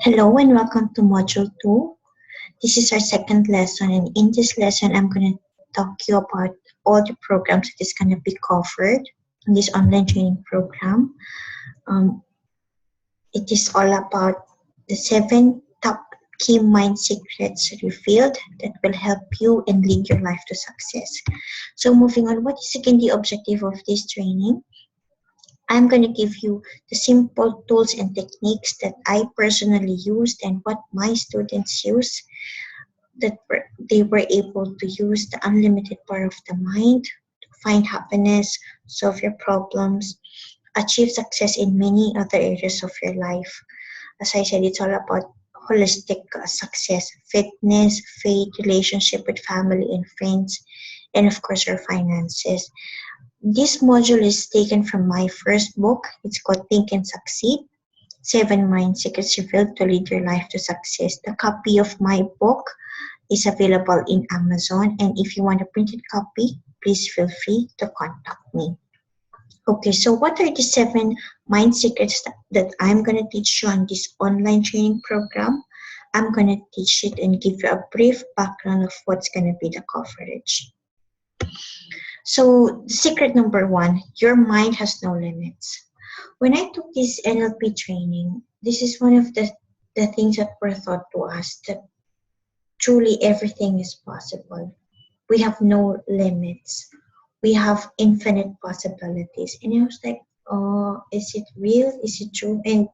Hello and welcome to Module 2. This is our second lesson, and in this lesson I'm going to talk to you about all the programs that is going to be covered in this online training program. Um, it is all about the 7 top key mind secrets revealed that will help you and lead your life to success. So moving on, what is again the objective of this training? I'm going to give you the simple tools and techniques that I personally used and what my students use, that they were able to use the unlimited power of the mind to find happiness, solve your problems, achieve success in many other areas of your life. As I said, it's all about holistic success, fitness, faith, relationship with family and friends, and of course your finances. This module is taken from my first book. It's called Think and Succeed, 7 Mind Secrets Revealed to Lead Your Life to Success. The copy of my book is available in Amazon, and if you want a printed copy, please feel free to contact me. Okay, so what are the 7 mind secrets that I'm going to teach you on this online training program? I'm going to teach it and give you a brief background of what's going to be the coverage. So, secret number 1, your mind has no limits. When I took this NLP training, this is one of the things that were taught to us, that truly everything is possible. We have no limits. We have infinite possibilities. And I was like, oh, is it real? Is it true? And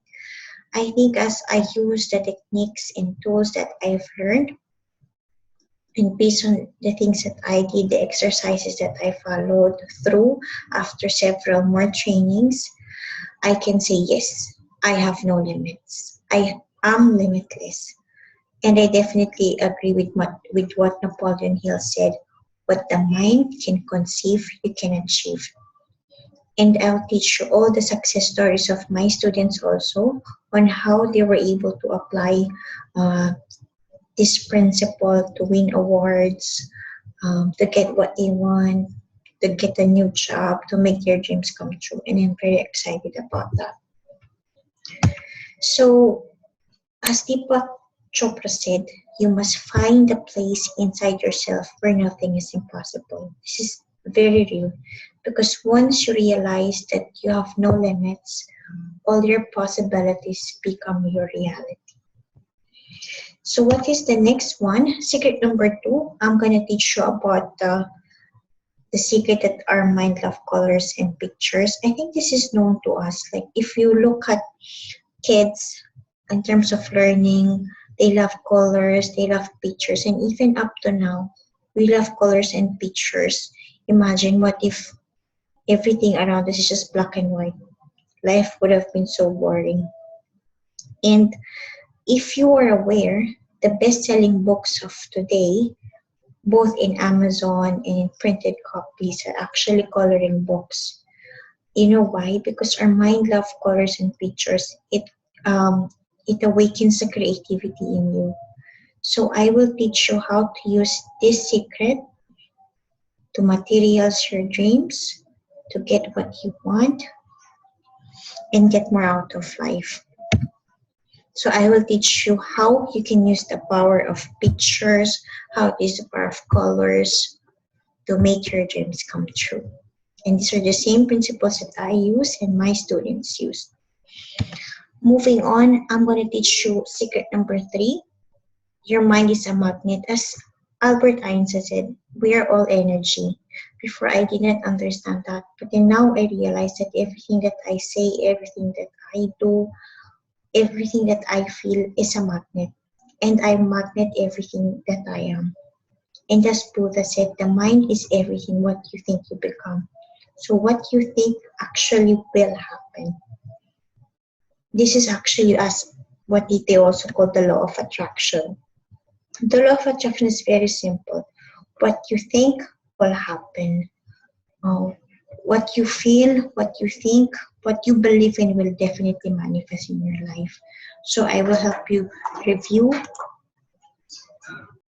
I think as I use the techniques and tools that I've learned, and based on the things that I did, the exercises that I followed through after several more trainings, I can say, yes, I have no limits. I am limitless. And I definitely agree with what Napoleon Hill said. What the mind can conceive, you can achieve. And I'll teach you all the success stories of my students also on how they were able to apply this principle to win awards, to get what they want, to get a new job, to make their dreams come true. And I'm very excited about that. So, as Deepak Chopra said, you must find a place inside yourself where nothing is impossible. This is very real, because once you realize that you have no limits, all your possibilities become your reality. So what is the next one? Secret number 2, I'm going to teach you about the secret that our mind loves colors and pictures. I think this is known to us. Like if you look at kids in terms of learning, they love colors, they love pictures, and even up to now, we love colors and pictures. Imagine what if everything around us is just black and white. Life would have been so boring. And if you are aware, the best-selling books of today, both in Amazon and in printed copies, are actually coloring books. You know why? Because our mind loves colors and pictures. It awakens the creativity in you. So I will teach you how to use this secret to materialize your dreams, to get what you want, and get more out of life. So I will teach you how you can use the power of pictures, how to use the power of colors to make your dreams come true. And these are the same principles that I use and my students use. Moving on, I'm going to teach you secret number 3. Your mind is a magnet. As Albert Einstein said, we are all energy. Before I did not understand that, but then now I realize that everything that I say, everything that I do, everything that I feel is a magnet. And I magnet everything that I am. And as Buddha said, the mind is everything what you think you become. So what you think actually will happen. This is actually as what they also call the law of attraction. The law of attraction is very simple. What you think will happen. What you feel, what you think, what you believe in will definitely manifest in your life. So I will help you review